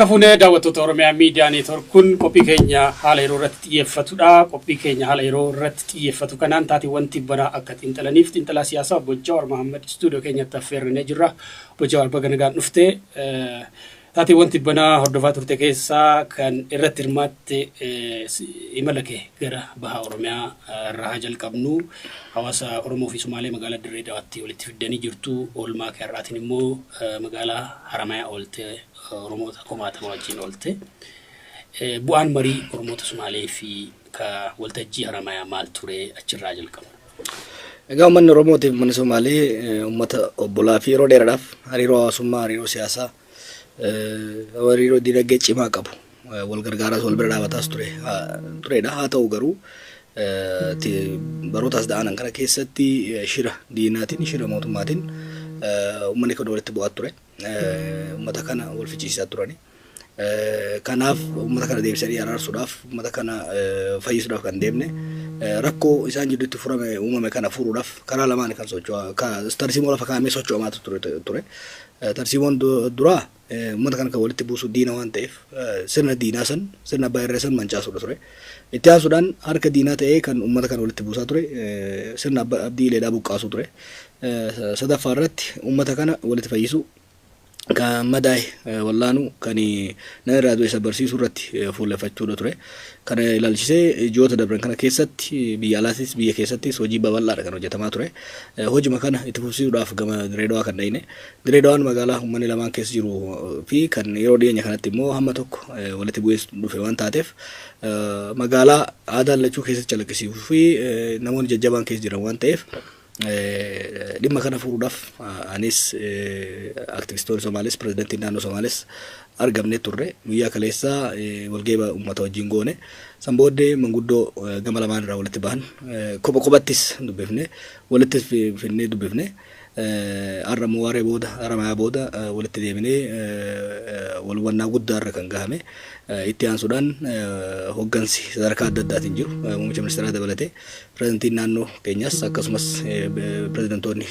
Harka fuunee daawwattoota Oromiyaa Miidiyaa Neetwork qophii keenya haala yeroo irratti xiyyeeffatudha. Qophii keenya haala yeroo irratti xiyyeeffatu kanaan taatiiwwan tibbanaa akka xiinxalaniif xiinxalaa siyaasaa Obbo Jawaar Mahaammad istuudiyoo keenyatti affeerree jirra. Obbo Jawaar baga nagaan dhuftee taatiiwwan tibbanaa hordofaa turte keessaa kan irratti hirmaatte imala kee gara baha Oromiyaa irraa jalqabnu hawaasa Oromoo fi Somaalee magaalaa Dirree Dawaatti walitti fiddanii jirtu. Oolmaa kee irraatiin immoo magaalaa Haramayaa oolte Oromoota komaatama wajjin oolte. Bu'aan marii Oromoota Somaalee fi ka waltajjii Haramayaa maal ture achirraa jalqabu? Egaa uummanni Oromootiif uummanni Somaalee uummata obbolaa fi yeroo dheeraadhaaf hariiroo hawaasummaa, hariiroo siyaasaa, hariiroo dinagdee cimaa qabu. Wal gargaaraas wal bira dhaabataas turedha. Haa ta'u garuu barootaas da'anan kana keessatti shira diinaatiin, shira mootummaatiin uummanni kun walitti bu'aa ture. Uummata kana wal fichiisaa turani. Kanaaf uummata kana deebisanii araarsuudhaaf, uummata kana fayyisuudhaaf kan deemne rakkoo isaan jidduutti uumame kana furuudhaaf karaa lamaan kan socho'aa tarsiimoo lafa kaa'amee socho'amaa ture. Tarsiimoon duraa uummata kana kan walitti buusu diina waan ta'eef sirna diinaa san sirna abbaa irree san mancaasuudha ture. Itti aansuudhaan harka diinaa ta'ee kan uummata kana walitti buusaa ture sirna abdiileedhaa buqqaasuu ture. Sadaffaa irratti uummata kana walitti fayyisu kan madaa'e wallaanu kan nama irraa du'e isa barsiisuu irratti fuulleffachuudha ture. Kana ilaalchisee ji'oota darban kana keessatti biyya alaatis biyya keessattis hojii babal'aadha kan hojjetamaa ture. Hojii kana itti fufsiisuudhaaf gama Dirree Dawaa kan dhayne. Dirree Dawaan magaalaa uummanni lamaan keessa jiru fi kan yeroo dhiyeenya kanatti immoo hamma tokko walitti bu'ee dhufe waan taateef magaalaa aadaa lachuu keessatti calaqqisiisuu fi namoonni jajjabaan keessa jiran waan ta'eef dhimma kana furuudhaaf anis aktivistoonni Somaalees pirezidantiin naannoo Somaalees argamne turre. Guyyaa kaleessaa walgahii uummata wajjin goone. San booddee manguddoo gama lamaan irraa walitti bahan kophattis dubbifne walitti finnee dubbifne arramoo waaree booda Haramayaa booda walitti deemnee walwannaa guddaa irra kan gahame. Itti aansuudhaan hoggansi sadarkaa adda addaatiin jiru muummicha ministeeraa dabalatee pirezidantiin naannoo keenyas akkasumas pirezidantoonni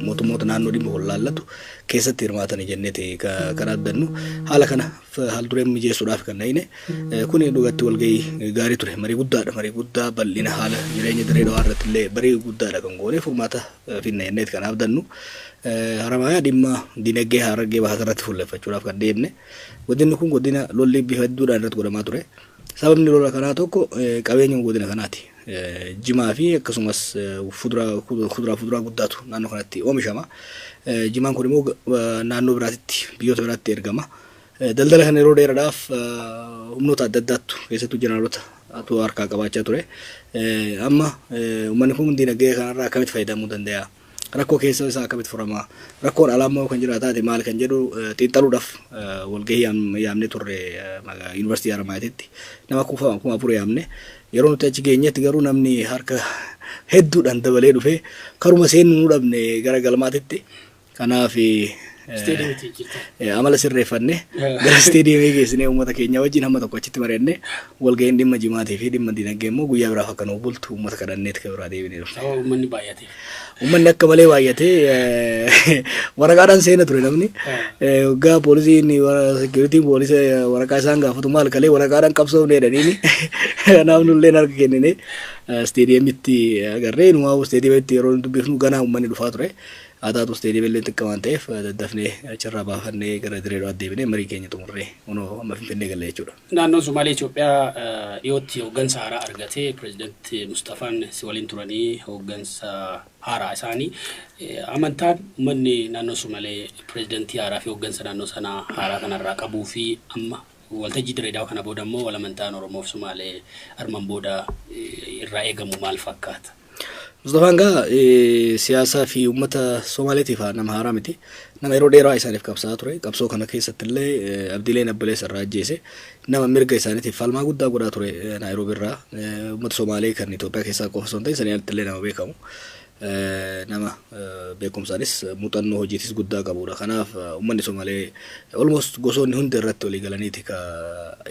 mootummoota naannoo dhimma walaallatu keessatti hirmaatanii jenneeti kan addannu. Haala kana haal dureen mijeessuudhaaf kan dhayne kun dhugatti walgahii gaarii ture. Marii guddaadha. Marii guddaa bal'ina haala jireenya Dirree Dawaa irratti illee marii guddaadha kan goone furmaata finna jenneeti kan abdannu. Haramayaa dhimma dinagdee Harargee bahaa irratti fuulleffachuudhaaf kan deemne. Godinni kun godina lolli bifa hedduudhaan irratti godhamaa ture. Sababni lola kanaa tokko qabeenya godina kanaati. Jimaa fi akkasumas fuduraa guddaatu naannoo kanatti oomishama. Jimaan kun immoo naannoo biraatitti biyyoota biraatti ergama. Daldala kana yeroo dheeraadhaaf humnoota adda addaatu keessattuu jeneraalota harkaa qabaachaa ture. Amma uummanni kun dinagdee kanarraa akkamitti fayyadamuu danda'a? Rakkoo keessa isaa akkamitti furama? Rakkoon alaa kan jiraataate maal kan jedhu xiinxaluudhaaf walgahii yaamne turre yuunivarsiitii Haramayaatti nama kuma afur yaamne. Yeroo nuti achi geenyetti garuu namni harka hedduudhaan dabalee dhufe karuma seenuu dhabne gara galmaatitti. Kanaaf amala sirreeffanne gara isteediyeemii geessinee uummata keenya wajjin hamma tokko achitti mari'anne walgahiin dhimma jimaatii fi dhimma dinagdee immoo guyyaa biraaf akka nuuf bultu uummata kadhanneeti kan biraa deebinee dhufne. Uummanni baay'ate. Uummanni akka malee baay'atee waraqaadhaan seena ture namni. Waggaa poolisiin seekuritiin poolisii waraqaa isaan gaafatu maal kalee waraqaadhaan qabsoofne jedhaniini. Kanaaf nullee harka kennine isteediyeemitti agarree numaa isteediyeemitti yeroo dubbifnu ganaa uummanni dhufaa ture. Ataatu isteediyeemillee xiqqaa waan ta'eef daddafnee achirraa baafannee gara Dirree Dawaa deebinee marii keenya xumurree kunoo amma Finfinnee galle jechuudha. Naannoon Somaalee Itoophiyaa dhiyootti hooggansa haaraa argatee pirezidantii Mustafaan si waliin turanii hooggansa haaraa isaanii amantaan uummanni naannoo Somaalee pirezidantii haaraa fi hooggansa naannoo sanaa haaraa kanarraa qabuu fi amma waltajjii Dirree Dawaa kana booda immoo walamantaan Oromoo fi Somaalee armaan booda irraa eegamu maal fakkaata? Mustafaan siyaasaa fi uummata Somaaleetiif nama haaraa miti. Nama yeroo dheeraa isaaniif qabsaa ture. Qabsoo kana keessatti illee abdiileen abbileessa irraa ajjeese nama mirga isaaniitiif falmaa guddaa godhaa ture Naayiroobii irraa. Uummata Somaalee kan Itoophiyaa keessaa qofa osoo hin ta'in sanitti illee nama beekamu. Nama beekumsaanis muuxannoo hojiitis guddaa qabudha. Kanaaf uummanni Somaalee almost gosoonni hundi irratti walii galaniiti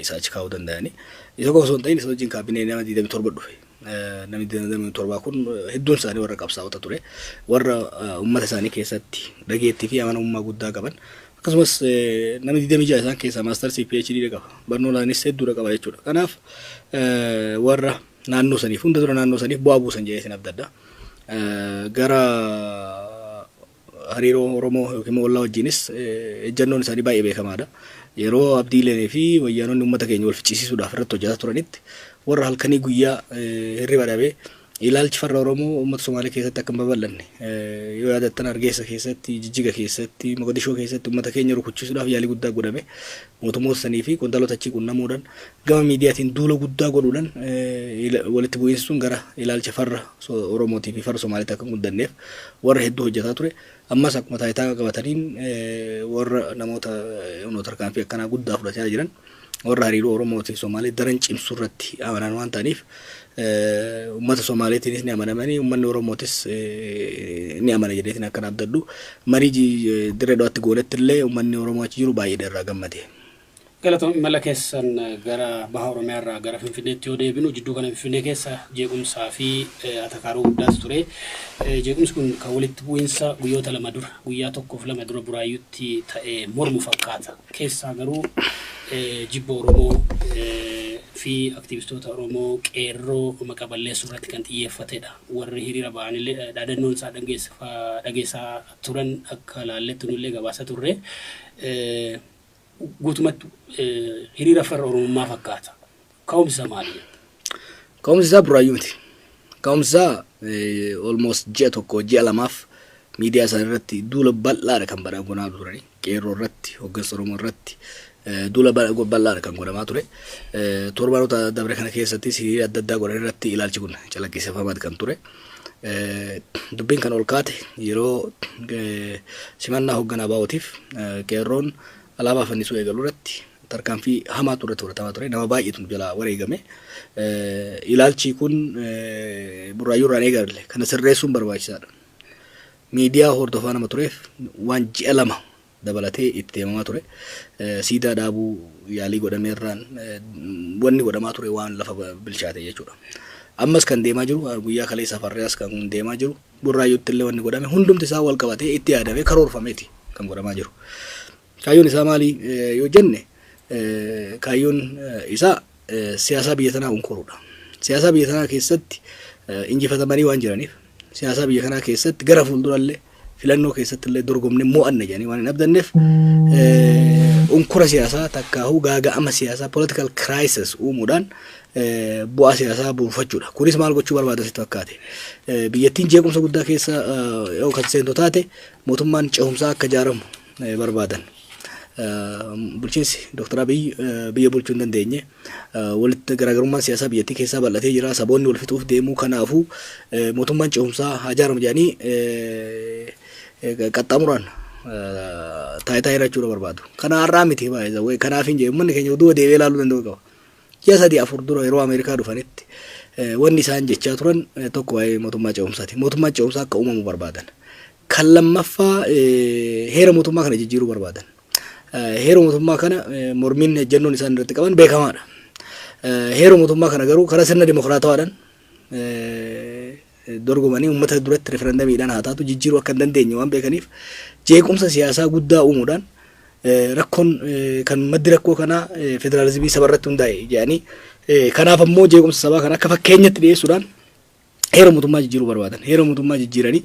isa achi kaa'uu danda'ani. Isa qofa osoo hin ta'in isa wajjin kaabinee nama 27 dhufe. Namni 27 kun hedduun isaanii warra qabsaa'ota ture. Warra uummata isaanii keessatti dhageettii fi amanamummaa guddaa qaban akkasumas namni 26 isaan keessaa maasters PhD qaba barnootaanis hedduu qaba jechuudha. Kanaaf warra naannoo saniif hunda dura naannoo saniif bu'aa buusan jedhee isin abdadda. Gara hariiroo Oromoo yookiin wallaa wajjinis ejjannoon isaanii baay'ee beekamaadha. Yeroo abdiilee fi wayyaanonni uummata keenya wal ficcisiisuudhaaf irratti hojjetaa turanitti warra halkanii guyyaa hirriba dhabee ilaalchi farra Oromoo uummata Somaalee keessatti akka hin babal'anne yoo yaadattan Hargeysa keessatti, Jijjiga keessatti, Mogadishoo keessatti uummata keenya rukuchisuudhaaf yaalii guddaa godhame. Mootummoota sanii fi qondaalota achii qunnamuudhaan gama miidiyaatiin duula guddaa godhuudhaan walitti bu'iinsi sun gara ilaalcha farra Oromootii fi farra Somaaleetti akka hin guddanneef warra hedduu hojjetaa ture. Ammas akkuma taayitaa qabataniin warra namoota tarkaanfii akkanaa guddaa fudhachaa jiran warra hariiroo Oromootii fi Somaalee daran cimsuu irratti amanan waan ta'aniif ummata Somaaleetiinis ni amanamanii ummanni Oromootis ni amana jedheetiin akkan abdadhu. Marii dirree dhawaatti goonetti illee ummanni Oromoo achi jiru baay'ee irraa gammade. Galatoon imala keessan gara baha Oromiyaa irraa gara Finfinneetti yoo deebinu jidduu kana Finfinnee keessa jeequmsaa fi atakaaruu guddaas ture. Jeequmsi kun kan walitti bu'iinsa guyyoota lama dura guyyaa tokkoof lama dura Buraayyuutti ta'ee mormu fakkaata. Keessaa garuu jibba Oromoo fi aktivistoota Oromoo qeerroo maqaa balleessuu irratti kan xiyyeeffatedha. Warri hiriira ba'anillee dhaadannoon isaa dhageessaa turan akka laallettu nullee gabaasa turre. Guutumatti hiriira farra Oromummaa fakkaata. Ka'umsi isaa maali? Ka'umsi isaa Buraayyuu miti. Ka'umsi isaa almost ji'a tokko ji'a lamaaf miidiyaa isaanii irratti duula bal'aadha kan godhamaa turani. Qeerroo irratti, hoggansa Oromoo irratti duula bal'aadha kan godhamaa ture. Torbaanota dabre kana keessattis hiriira adda addaa godhan irratti ilaalchi kun calaqqisiifamaa kan ture. Dubbiin kan ol kaate yeroo simannaa hogganaa baa'ootiif qeerroon alaabaa fannisuu eegaluu irratti tarkaanfii hamaa turre fudhatamaa ture. Nama baay'eetu jalaa wareegame. Ilaalchi kun Buraayyuu irraan eegalle kana sirreessuun barbaachisaadha. Miidiyaa hordofaa nama tureef waan ji'a lama dabalatee itti deemamaa ture. Siidaa dhaabuu yaalii godhameerraan wanni godhamaa ture waan lafa bilchaate jechuudha. Ammas kan deemaa jiru guyyaa kaleessa farreas kan deemaa jiru Buraayyuutti illee wanni godhame hundumti isaa wal qabatee itti yaadamee karoorfameeti kan godhamaa jiru. Kaayyoon isaa maali yoo jenne kaayyoon isaa siyaasa biyya tanaa unkuruudha. Siyaasa biyya tanaa keessatti injifatamanii waan jiraniif siyaasa biyya kanaa keessatti gara fuuldurallee filannoo keessatti illee dorgomne mo'anna jedhanii waan hin abdanneef unkura siyaasaa takkaahuu gaaga'ama siyaasaa political crisis uumuudhaan bu'aa siyaasaa buufachuudha. Kunis maal gochuu barbaada sitti fakkaate? Biyyattiin jeequmsa guddaa keessa yoo kan seentoo taate mootummaan cehumsaa akka ijaaramu barbaadan. Bulchiinsi Dr. Abiy biyya bulchuu hin dandeenye walitti garaagarummaan siyaasaa biyyattii keessaa bal'atee jira. Saboonni wal fixuuf deemuu kanaafuu mootummaan cehumsaa haa ijaaramu jedhanii qaxxaamuraan taayitaa hirachuudha barbaadu. Kana har'aa miti baay'ee kanaaf hin jedhu manni keenya oduu deebi'ee ilaaluu danda'u qaba. Ji'a 3-4 dura yeroo Ameerikaa dhufanitti wanni isaan jechaa turan tokko waa'ee mootummaa cehumsaati. Mootummaa cehumsaa akka uumamu barbaadan. Kan lammaffaa heera mootummaa kana jijjiiruu barbaadan. Heera mootummaa kana mormiin ejjennoon isaan irratti qaban beekamaadha. Heera mootummaa kana garuu karaa sirna dimokiraatawaadhaan dorgomanii uummata duratti referendamiidhaan haa taatu jijjiiruu akka hin dandeenye waan beekaniif jeequmsa siyaasaa guddaa uumuudhaan rakkoon kan maddi rakkoo kanaa federaalizimii saba irratti hundaa'e jedhanii kanaaf ammoo jeequmsa sabaa kana akka fakkeenyatti dhiyeessuudhaan heera mootummaa jijjiiruu barbaadan. Heera mootummaa jijjiiranii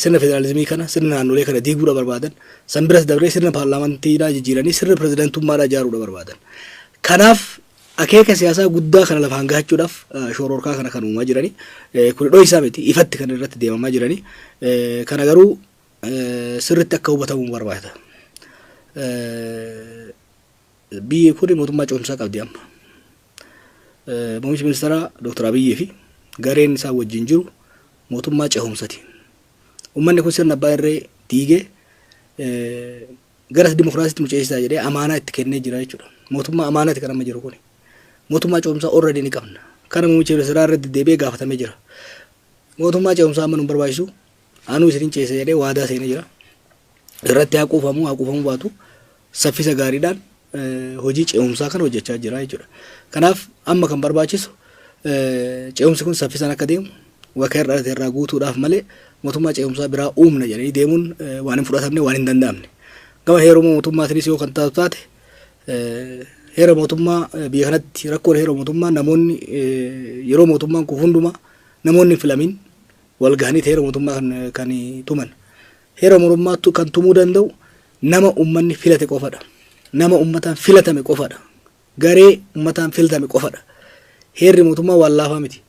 sirna federaalizimii kana sirna naannolee kana diiguudha barbaadan. San biras dabree sirna paarlaamantiidhaa jijjiiranii sirna pirezidantummaadhaa ijaaruudha barbaadan. Kanaaf akeeka siyaasaa guddaa kana lafa hangachuudhaaf shoororkaa kana kan uumaa jiranii kun dho'isaa miti ifatti kan irratti deemamaa jiranii kana garuu sirritti akka hubatamu barbaada. Biyyi kun mootummaa cehumsaa qabdi amma. Muummichi ministeeraa Dr. Abiyyii fi gareen isaa wajjin jiru mootummaa cehumsaati. Uummanni kun sirna abbaa irree diigee gara dimokiraasiitti nu ceesisaa jedhee amaanaa itti kennee jira jechuudha. Mootummaa amaanaati kan amma jiru kun. Mootummaa cehumsaa already ni qabna. Kana muummichi ministeeraa irratti deebi'ee gaafatamee jira. Mootummaa cehumsaa amma nu barbaachisu anuu isin ceesa jedhee waadaa seenee jira. Irratti haquufamuu baatu saffisa gaariidhaan hojii cehumsaa kana hojjechaa jira jechuudha. Kanaaf amma kan barbaachisu cehumsi kun saffisaan akka deemu wakka irraa guutuudhaaf malee mootummaa cehumsaa biraa uumna jedhanii deemuun waan hin fudhatamne waan hin danda'amne. gama heeroo mootummaatiinis yoo kan taate heera mootummaa biyya kanatti rakkoo heera mootummaa namoonni yeroo mootummaan kun hundumaa namoonni filamin wal gahanii heera mootummaa kan tuman heera mootummaa kan tumuu danda'u nama ummanni filate qofadha nama ummataan filatame qofadha garee ummataan filatame qofadha heerri mootummaa waan laafaa miti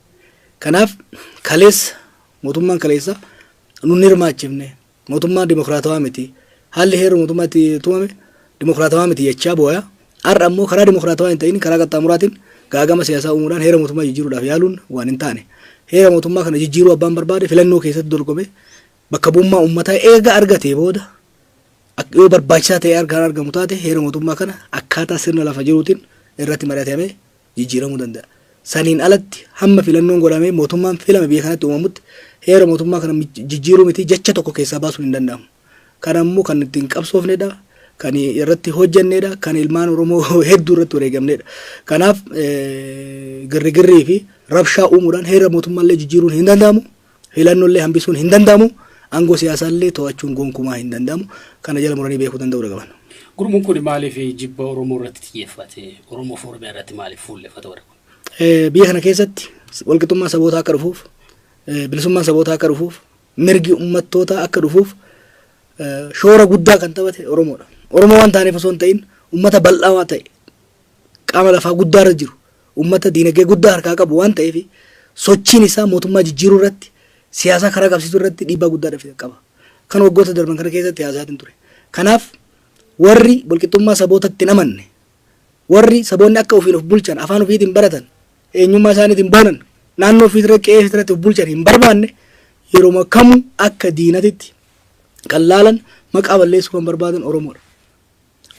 kanaaf kaleessa mootummaan kaleessa nun hirmaachifne mootummaa dimokiraatawaa miti haalli heera mootummaatti tumame dimokiraatawaa miti jechaa booya har'a ammoo karaa dimokiraatawaa hin ta'in karaa qaxxaamuraatiin gaagama siyaasaa uumuudhaan heera mootummaa jijjiiruudhaaf yaaluun waan hin taane heera mootummaa kana jijjiiruu abbaan barbaade filannoo keessatti dorgome bakka bu'ummaa uummataa eega argatee booda yoo barbaachisaa ta'e argamu taate heera mootummaa kana akkaataa sirna lafa jiruutiin irratti mari'atamee jijjiiramuu danda'a. Saniin alatti hamma filannoon godhamee mootummaan filame biyya kanatti uumamutti heera mootummaa kana jijjiiruu miti jecha tokko keessaa baasuun hin danda'amu. Kana immoo kan ittiin qabsoofnedha. Kan irratti hojjannedha. Kan ilmaan Oromoo hedduu irratti wareegamnedha. Kanaaf girrigirrii fi rabshaa uumuudhaan heera mootummaallee jijjiiruun hin danda'amu. Filannollee hambisuun hin danda'amu. Aangoo siyaasaallee to'achuun gonkumaa hin danda'amu. Kana jala muranii beekuu danda'uu qaban. Gurmuun kun maaliif jibba Oromoo irratti xiyyeeffate? Oromoo fi Oromiyaa irratti maaliif fuulleffate warra kun? Biyya kana keessatti walqixxummaa sabootaa akka dhufuuf bilisummaan sabootaa akka dhufuuf mirgi uummattootaa akka dhufuuf shoora guddaa kan taphate Oromoodha. Oromoo waan taaneef osoo hin ta'in uummata bal'aa waan ta'e qaama lafaa guddaa irra jiru uummata diinagdee guddaa harkaa qabu waan ta'eef sochiin isaa mootummaa jijjiiruu irratti siyaasa karaa qabsiisuu irratti dhiibbaa guddaa qaba. Kan waggoota darban kana keessatti haasa'aa ture. Kanaaf warri walqixxummaa sabootatti hin amanne warri saboonni akka ofiin of bulchan afaan ofiitiin baratan eenyummaa isaaniitiin boonan naannoo ofiitirra qe'ee ofiitirratti of bulchan hin barbaanne yeroo kamuu akka diinatitti kan laalan maqaa balleessuu kan barbaadan Oromoodha.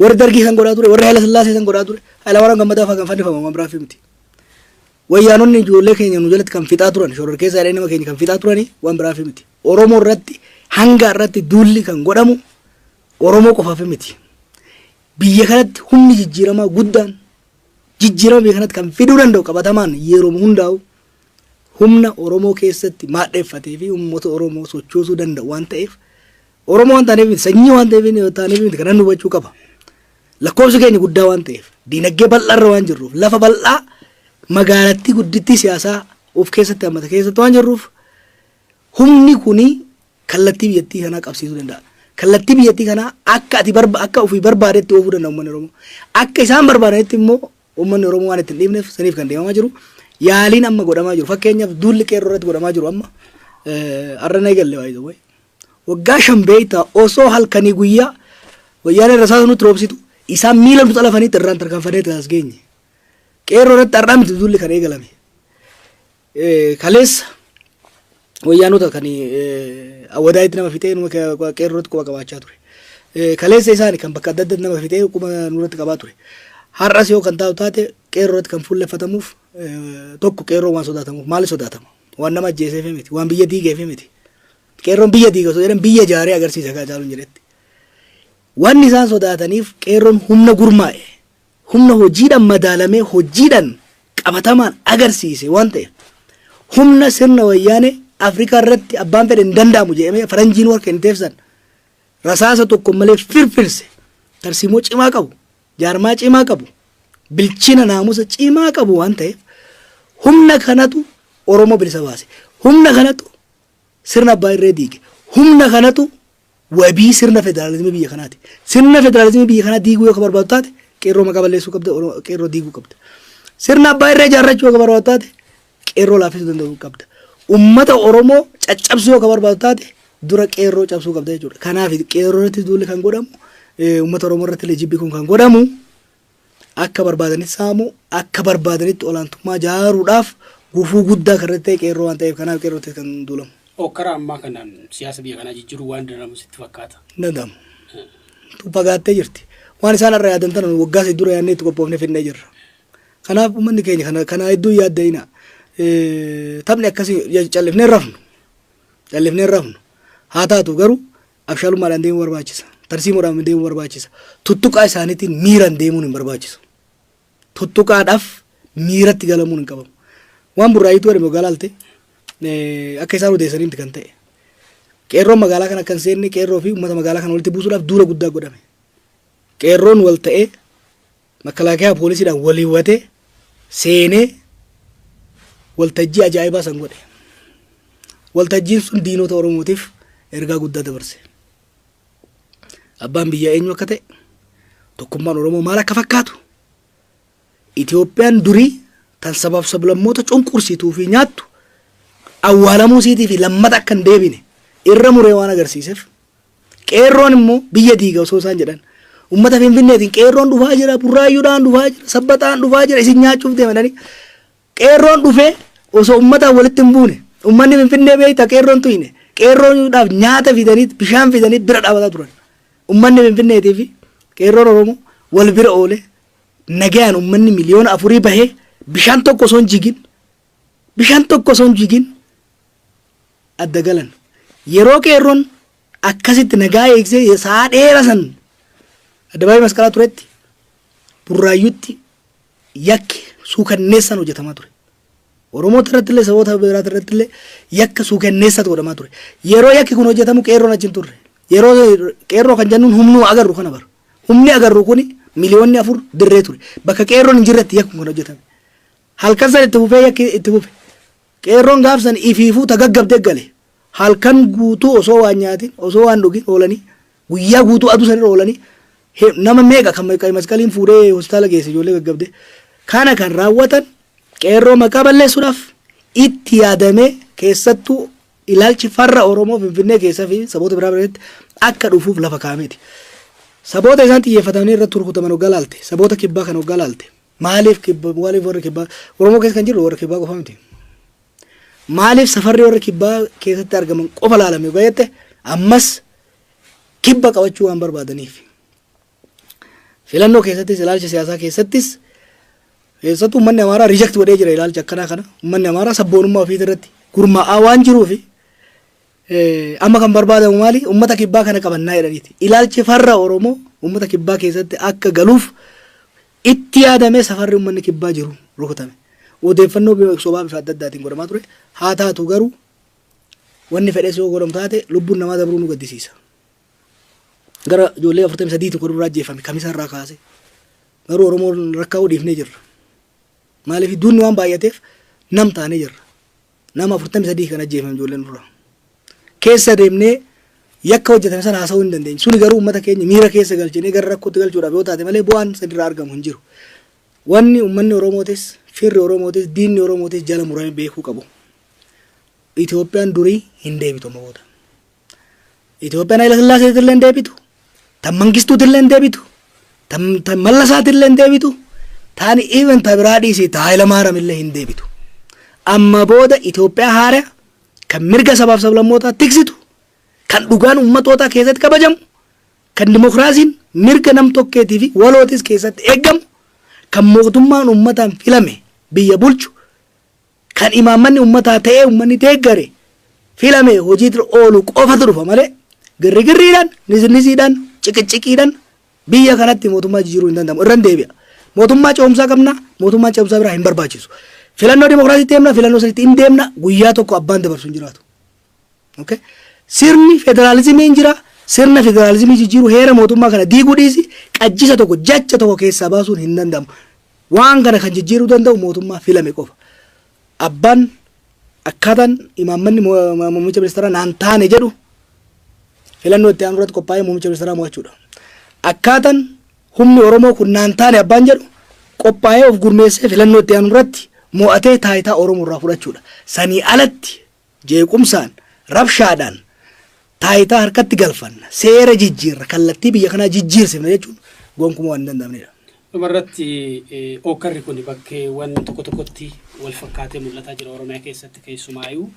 Warri dargii kan godhaa ture warri Haayila Sillaasee kan godhaa ture Haayila Waraana Gammadaa fa'aa kan fannifama waan biraaf miti. Wayyaanonni ijoollee keenya nu jalatti kan fixaa turan shororkeessaa nama keenya kan fixaa turanii waan biraaf miti. Oromoo irratti hanga irratti duulli kan godhamu Oromoo qofaaf miti. Biyya kanatti humni jijjiiramaa guddaan jijjiirama biyya kanatti kan fiduu danda'u qabatamaan yeroo hundaa'u humna Oromoo keessatti maadheeffatee fi uummata Oromoo sochoosuu danda'u waan ta'eef Oromoo waan taaneef sanyii waan ta'eef kan nu hubachuu qaba. Lakkoofsi keenya guddaa waan ta'eef diinagdee bal'aarra waan jirruuf lafa bal'aa magaalattii guddittii siyaasaa of keessatti hammata keessatti waan jirruuf humni kuni kallattii biyyattii kanaa qabsiisuu danda'a. Kallattii biyyattii kanaa akka ati akka ofii barbaadetti oofuu danda'a uummanni Oromoo. Akka isaan barbaadanitti immoo uummanni Oromoo waan ittiin dhiibneef saniif kan deemamaa jiru. Yaaliin amma godhamaa jiru. Fakkeenyaaf duulli qeerroo irratti godhamaa jiru amma har'a na eegalle waayee wayi. Waggaa 5 beeytaa osoo halkanii guyyaa wayyaanee rasaasa nutti roobsitu isaan miila nuti alafaniitti irraan tarkaanfatee taas geenye. Qeerroo irratti har'aa miti duulli kan eegalame. Kaleessa wayyaanota kan awwadaayitti nama fixee qeerroo irratti quba qabaachaa ture. Kaleessa isaani kan bakka adda addaatti nama fixee quba nurratti qabaa ture. Har'as yoo kan taa'u taate qeerroo irratti kan fuulleffatamuuf tokko qeerroo waan sodaatamuuf maali sodaatama? Waan nama ajjeeseef miti waan biyya diigeef miti. Qeerroon biyya diiga osoo jedhan biyya jaaree agarsiisa kaa jaaluun jedhetti. Wanni isaan sodaataniif qeerroon humna gurmaa'e humna hojiidhaan madaalamee hojiidhaan qabatamaan agarsiise waan ta'eef humna sirna wayyaanee Afrikaa irratti abbaan fedhe hin danda'amu jedhamee faranjiin warra hin teefsan rasaasa tokko malee firfirse tarsiimoo cimaa qabu jaarmaa cimaa qabu bilchina naamusa cimaa qabu waan ta'eef humna kanatu Oromoo bilisa baase humna kanatu sirna abbaa irree diige humna kanatu wabii sirna federaalizimii biyya kanaati. Sirna federaalizimii biyya kanaa diiguu yoo barbaadu taate qeerroo maqaa balleessuu qabda qeerroo diiguu qabda. Sirna abbaa irree ijaarrachuu yoo barbaadu taate qeerroo laaffisuu danda'uu qabda. Ummata Oromoo caccabsuu yoo barbaadu taate dura qeerroo cabsuu qabda jechuudha. Kanaaf qeerroo irratti duulli kan godhamu ummata Oromoo irratti lejibbi kun kan godhamu akka barbaadanitti saamu akka barbaadanitti olaantummaa jaaruudhaaf gufuu guddaa kan irratti ta'e qeerroo waan ta'eef kanaaf qeerrootti kan duulamu. Karaa ammaa kanaan siyaasa biyya kanaa jijjiiruu waan danda'amu sitti fakkaata. Danda'amu. Fagaattee jirti. Waan isaan irraa yaadan tana waggaa sadii dura yaadnee itti qophoofnee fidnee jirra. Kanaaf uummanni keenya kana hedduu yaadda'ina. Taphni akkasii callifnee rafnu. Callifnee rafnu. Haa taatu garuu abshaalummaadhaan deemuu barbaachisa. Tarsiimoodhaan deemuu barbaachisa. Tuttuqaa isaaniitiin miiraan deemuun hin barbaachisu. Tuttuqaadhaaf miiratti galamuun hin qabamu. Waan burraayituu jedhame magaalaa alte akka isaan odeessanitti kan ta'e. Qeerroon magaalaa kana kan seenne qeerroo fi uummata magaalaa kana walitti buusuudhaaf duula guddaa godhame. qeerroon wal ta'ee makalaakaa poolisiidhaan walii watee seenee waltajjii ajaa'ibaa san godhe. Waltajjiin sun diinota Oromootiif ergaa guddaa dabarse. Abbaan biyyaa eenyu akka ta'e, tokkummaan Oromoo maal akka fakkaatu, Itoophiyaan durii tan sabaaf sablammoota cunqursituu fi nyaattu awwaalamuu siitii fi lammata akka hin deebine irra muree waan agarsiiseef, qeerroon immoo biyya diiga osoo isaan jedhan ummata Finfinneetiin qeerroon dhufaa jira, burraayyuudhaan dhufaa jira, sabbataan dhufaa jira, isin nyaachuuf deemanii qeerroon dhufee osoo ummataan walitti hin buune ummanni Finfinnee beekta qeerroon tuyne qeerroodhaaf nyaata fidanii bishaan fidanii bira dhaabataa turan. Ummanni Finfinneetii fi qeerroon Oromoo wal bira oole nagayaan ummanni miliyoona 4 bahee bishaan tokko osoo hin jigin adda galan. Yeroo qeerroon akkasitti nagaa eegsee saa dheeraa san Addabaayii Masqalaa turetti burraayyuutti yakki suukanneessan hojjetamaa ture. Oromoota irratti illee saboota biraata irratti illee yakka suukanneessatu godhamaa ture. Yeroo yakki kun hojjetamu qeerroon achi hin turre. Yeroo qeerroo kan jennuun humnuu agarru kana bara. Humni agarru kuni miliyoonni 4 dirree ture. Bakka qeerroon hin jirretti yakki kun hojjetame. Halkan san itti fufee yakki itti fufe. Qeerroon gaafsan ifiifuu tagaggabdee gale. Halkan guutuu osoo waan nyaatin osoo waan dhugin oolanii guyyaa guutuu aduu sanirra oolanii nama meeqa kan masqaliin fuudhee hospitaala geesse ijoollee gaggabdee kana kan raawwatan qeerroo maqaa balleessuudhaaf itti yaadamee keessattuu ilaalchi farra Oromoo Finfinnee keessa fi saboota biraa biratti akka dhufuuf lafa kaa'ameeti. Saboota isaan xiyyeeffatanii irratti rukutaman hoggaa laalte, saboota kibbaa kan hoggaa laalte. Maaliif warra kibbaa Oromoo keessa kan jiru warra kibbaa qofa miti. Maaliif safarri warra kibbaa keessatti argaman qofa laalame hoggaa jette ammas kibba qabachuu waan barbaadaniif. Filannoo keessattis ilaalcha siyaasaa keessattuu uummanni Amaaraa riijekti godhee jira ilaalcha akkanaa kana. Uummanni Amaaraa sabboonummaa ofii irratti gurmaa'aa waan jiruufi amma kan barbaadamu maali? Uummata kibbaa kana qabannaa jedhaniiti. Ilaalchi farra Oromoo uummata kibbaa keessatti akka galuuf itti yaadamee safarri uummanni kibbaa jiru rukutame. Odeeffannoo sobaa bifa adda addaatiin godhamaa ture. Haa taatu garuu wanni fedhees yoo godhamu taate lubbuun namaa dabruu nu gaddisiisa. Gara ijoollee 43 kun irraa ajjeefame kamisa irraa kaase. Garuu Oromoon rakkaa'uu dhiifnee jirra. Maaliif duunni waan baay'ateef nam taanee jirra. Nama 43 kan ajjeefame ijoolleen irraa. Keessa deemnee yakka hojjetame sana haasa'uu hin dandeenye. Suni garuu uummata keenya miira keessa galchinee gara rakkootti galchuudhaaf yoo taate malee bu'aan sanirraa argamu hin jiru. Wanni uummanni Oromootis, firri Oromootis, diinni Oromootis jala muranii beekuu qabu. Itoophiyaan durii hin deebitu amma booda. Itoophiyaan Haayila Sillaaseetti illee hin deebitu. Tan Mangistuutti illee hin deebitu. Tan Mallasaatti illee hin deebitu. Taani even ta biraa dhiisii ta Haayila Maariyaam illee hin deebitu. Amma booda Itoophiyaa haaraa kan mirga sabaaf sablammootaa tiksitu, kan dhugaan uummatootaa keessatti kabajamu, kan dimokiraasiin mirga nam tokkeetii fi walootis keessatti eeggamu, kan mootummaan uummataan filame biyya bulchu, kan imaammanni uummataa ta'ee uummanni deeggare filame hojiitti oolu qofatu dhufa malee girrigirriidhaan, nisnisiidhaan, ciqiciqiidhaan biyya kanatti mootummaa jijjiiruu hin danda'amu. Irran deebi'a. Mootummaa ce'umsaa qabna, mootummaa ce'umsaa biraa hin barbaachisu. Filannoo dimokiraasiitti deemna, filannoo sanitti hin deemna, guyyaa tokko abbaan dabarsu hin jiraatu. Okay? Sirni federaalizimii hin jira, sirna federaalizimii jijjiiruu heera mootummaa kana diiguu dhiisi, qajjisa tokko, jacha tokko keessaa baasuun hin danda'amu. Waan kana kan jijjiiruu danda'u mootummaa filame qofa. Abbaan akkaataan imaammanni muummicha ministeeraa naan taane jedhu filannoo itti aanu irratti qophaa'ee muummicha ministeeraa mo'achuudha. Akkaataan humni Oromoo kun naan taane abbaan jedhu qophaa'ee of gurmeessee filannoo itti aanu irratti mo'atee taayitaa Oromoo irraa fudhachuudha. Sanii alatti jeequmsaan, rabshaadhaan taayitaa harkatti galfanna, seera jijjiirra, kallattii biyya kanaa jijjiirsifna jechuun gonkumaa waan hin danda'amnedha. Dhumarratti ookarri kun bakkeewwan tokko tokkotti wal fakkaatee mul'ataa jira Oromiyaa keessatti keessumaayyuu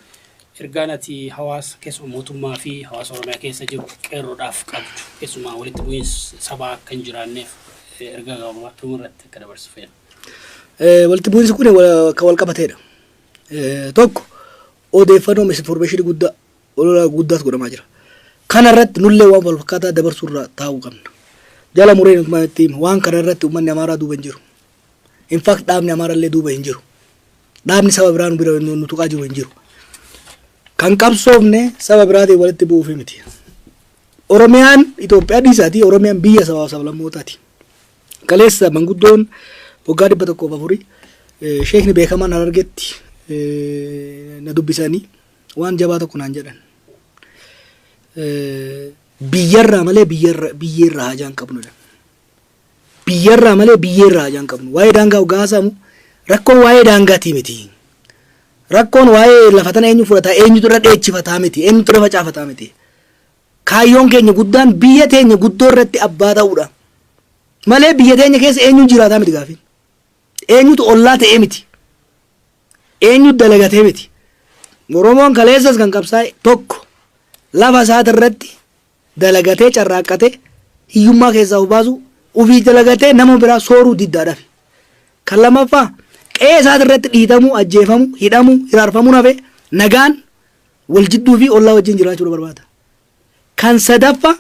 ergaan ati hawaasa keessumaa mootummaa fi hawaasa Oromiyaa keessa jiru qeerroodhaaf qabdu keessumaa walitti bu'iinsa sabaa akka hin jiraanneef ergaa gabaabaa dhumarratti akka dabarsu feena. Walitti bu'iinsi kun kan wal qabateedha. Tokko odeeffannoo misinformeeshinii guddaatu godhamaa jira. Kana irratti nullee waan wal fakkaataa dabarsuurraa taa'uu qabna. Jala mureen itti waan kana irratti uummanni Amaaraa duuba hin jiru. In fact dhaabni Amaaraa illee duuba hin jiru. Dhaabni saba biraa nu bira nu tuqaa jiru hin jiru. Kan qabsoofne saba biraatiin walitti bu'uuf miti. Oromiyaan Itoophiyaa dhiisaati Oromiyaan biyya sabaa sablammootaati. Kaleessa manguddoon waggaa 104 sheekni beekamaan Harargetti na dubbisanii waan jabaa tokko naan jedhan. Biyyarraa malee biyyeerraa hajaan qabnu. Biyyarraa malee biyyeerraa hajaan qabnu. Waa'ee daangaa hogaasamu rakkoon waa'ee daangaatii miti. Rakkoon waa'ee lafa tana eenyu fudhata eenyutu irra dheechifataa miti eenyutu irra facaafataa miti. Kaayyoon keenya guddaan biyya teenya guddoo irratti abbaa ta'uudha. Malee biyya teenya keessa eenyutu jiraataa miti gaafin. Eenyutu ollaa ta'ee miti. Eenyutu dalagatee miti. Oromoon kaleessas kan qabsaa'e tokko lafa isaati irratti dalagatee carraaqqatee hiyyummaa keessaa of baasu ofii dalagatee nama biraa sooruu diddaadhaaf. Kan lammaffaa qe'ee isaati irratti dhiitamuu ajjeefamuu hidhamuu hiraarfamuu hafe nagaan wal jidduu fi ollaa wajjin jiraachuu barbaada. Kan sadaffaa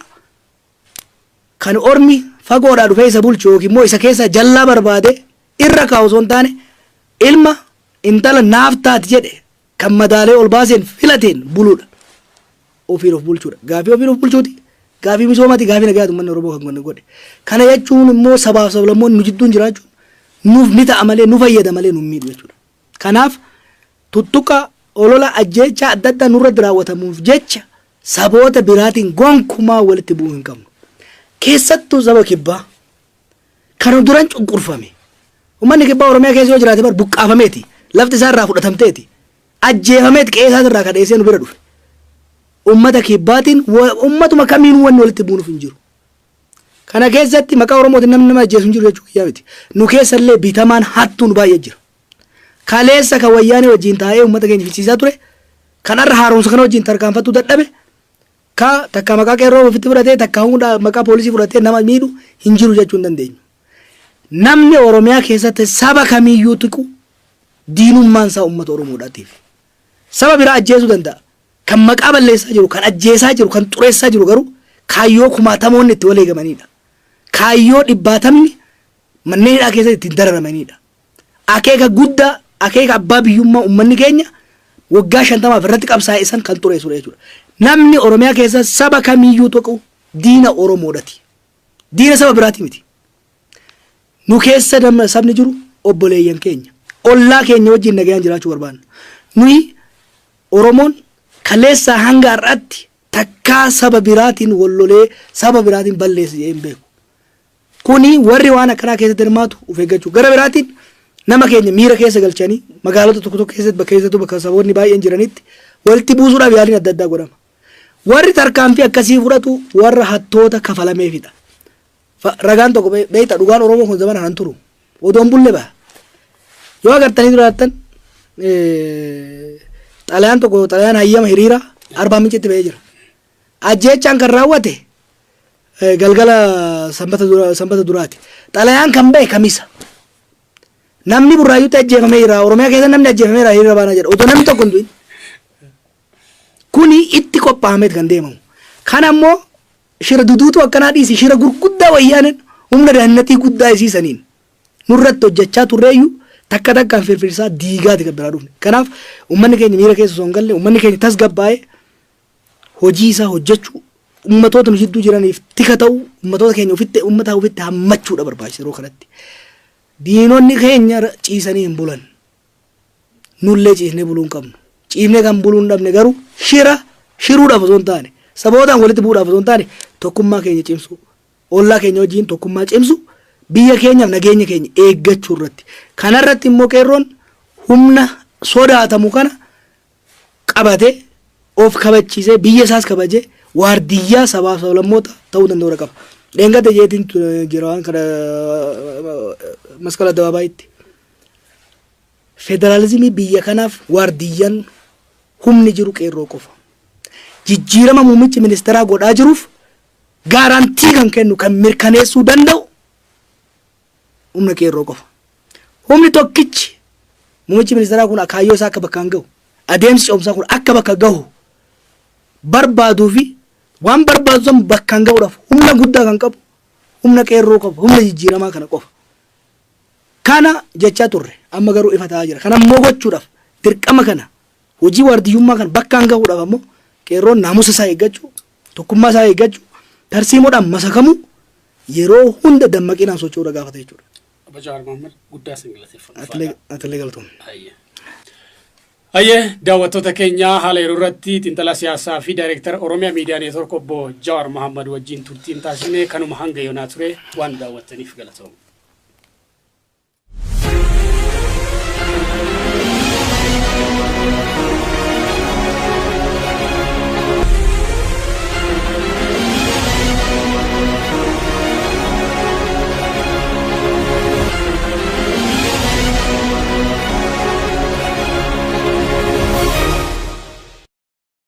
kan ormi fagoodhaa dhufee isa bulchu yookiin immoo isa keessa jallaa barbaade irra kaa'u osoo hin taane ilma intala naaf taati jedhe kan madaalee ol baaseen filateen buluudha. Ofiin of bulchuudha. Gaafii ofiin of bulchuuti. Gaafii misoomaati. Gaafii nagaatu uummanni Oromoo kan godhe. Kana jechuun immoo sabaaf sablammoonni nu jidduun jiraachuun nuuf ni ta'a malee nu fayyada malee nu miidhu jechuudha. Kanaaf tuttuqa olola ajjeechaa adda addaa nurratti raawwatamuuf jecha saboota biraatiin gonkumaa walitti bu'uu hin qabnu. Keessattuu saba kibbaa kan duran cunqurfame. Uummanni kibbaa Oromiyaa keessa yoo jiraate bar buqqaafameeti. Lafti isaa irraa fudhatamteeti. Ajjeefameeti qe'ee isaa irraa kadheessee nu bira dhufe. Ummata kibbaatiin ummatuma kamiinuu wanni walitti buunuuf hin jiru. Kana keessatti maqaa Oromootiin namni nama ajjeesu hin jiru jechuu kiyyaa miti. Nu keessallee bitamaan hattuun baay'ee jira. Kaleessa kan wayyaanee wajjin taa'ee ummata keenya fichisiisaa ture. Kanarra haaromsa kana wajjin tarkaanfattuu dadhabe. Ka takka maqaa qeerroo ofitti fudhatee takka hunda maqaa poolisii fudhatee nama miidhu hin jiru jechuu hin dandeenyu. Namni Oromiyaa keessatti saba kamiiyyuu tuqu diinummaan isaa ummata Oromoodhaatiif. Saba biraa ajjeesuu danda'a. Kan maqaa balleessaa jiru, kan ajjeesaa jiru, kan xureessaa jiru garuu kaayyoo kumaatamoonni itti waleegamanidha. Kaayyoo dhibbaatamni manneen hidhaa keessatti ittiin dararamanidha. Akeeka guddaa, akeeka abbaa biyyummaa uummanni keenya waggaa 50 irratti qabsaa'e san kan xureessudha jechuudha. Namni Oromiyaa keessa saba kamiiyyuu tuqu diina Oromoodhaati. Diina saba biraati miti. Nu keessa sabni jiru obboleeyyan keenya. Ollaa keenya wajjin nagayaan jiraachuu barbaanna. Nuyi Oromoon kaleessa hanga har'aatti takkaa saba biraatiin wallolee saba biraatiin balleesse jedhee hin beeku. Kuni warri waan akkanaa keessatti hirmaatu of eeggachuu. Gara biraatiin nama keenya miira keessa galchanii magaalota tokko tokko keessatti bakka saboonni baay'een jiranitti walitti buusuudhaaf yaaliin adda addaa godhama. Warri tarkaanfii akkasii fudhatu warra hattoota kafalameefidha. Ragaan tokko beektaa dhugaan Oromoo kun zaman hanan turu. Odoon bulle ba'a. Yoo agartanii jiraattan xalayaan tokko xalayaan hayyama hiriira Arbaa Mincitti ba'ee jira. Ajjeechaan kan raawwate galgala sanbata duraati. Xalayaan kan ba'e kamisa. Namni burraayyuutti ajjeefamee jira. Oromiyaa keessa namni ajjeefamee jira hiriira baanaa jedha. Otoo namni tokko hin du'in. Kuni itti qophaa'ameet kan deemamu. Kan ammoo shira duduutu akkanaa dhiisi shira gurguddaa wayyaaneen humna daannatii guddaa isiisaniin nurratti hojjechaa turreeyyuu takka takkaan firfirsaa diigaati kan biraa dhufne. Kanaaf uummanni keenya miira keessa osoo hin galle uummanni keenya tasgabbaa'ee hojii isaa hojjechuu uummatoota nu jidduu jiraniif tika ta'uu uummatoota keenya uummataa ofitti hammachuudha barbaachisa yeroo kanatti. Diinonni keenya ciisanii hin bulan. Nullee ciisnee buluu hin qabnu. Ciifnee kan buluu hin dhabne garuu shiruudhaaf osoo hin taane sabootaan walitti bu'uudhaaf osoo hin taane tokkummaa keenya cimsu ollaa keenya wajjin tokkummaa cimsu biyya keenyaaf nageenya keenya eeggachuu irratti. Kanarratti immoo qeerroon humna sodaatamu kana qabatee of kabachiisee biyya isaas kabajee waardiyyaa sabaaf sablammoota ta'uu danda'uudha qaba. Dheengata jeetiin jira waan kana maskala addabaabayitti. Federaalizimii biyya kanaaf waardiyyaan humni jiru qeerroo qofa. Jijjiirama muummichi ministeeraa godhaa jiruuf gaarantii kan kennu kan mirkaneessuu danda'u humna qeerroo qofa. Humni tokkichi muummichi ministeeraa kun kaayyoo isaa akka bakkaan gahu adeemsi ce'umsaa kun akka bakka gahu barbaaduu fi waan barbaadu san bakkaan gahuudhaaf humna guddaa kan qabu humna qeerroo qofa humna jijjiiramaa kana qofa. Kana jechaa turre amma garuu ifa ta'aa jira. Kana immoo gochuudhaaf dirqama kana hojii waardiyyummaa kana bakkaan gahuudhaaf ammoo qeerroon naamusa isaa eeggachuu tokkummaa isaa eeggachuu tarsiimoodhaan masakamu yeroo hunda dammaqinaan socho'uu gaafata jechuudha. Obbo Jawaar Mahaammad guddaa singalateeffatu. Atilee galatoon. Ayyee daawwattoota keenya haala yeroo irratti xiinxalaa siyaasaa fi daayireektara Oromiyaa Miidiyaa Neetwoork obbo Jawaar Mahaammad wajjin turtiin taasisne kanuma hanga yoonaa ture waan daawwattaniif galatoomna.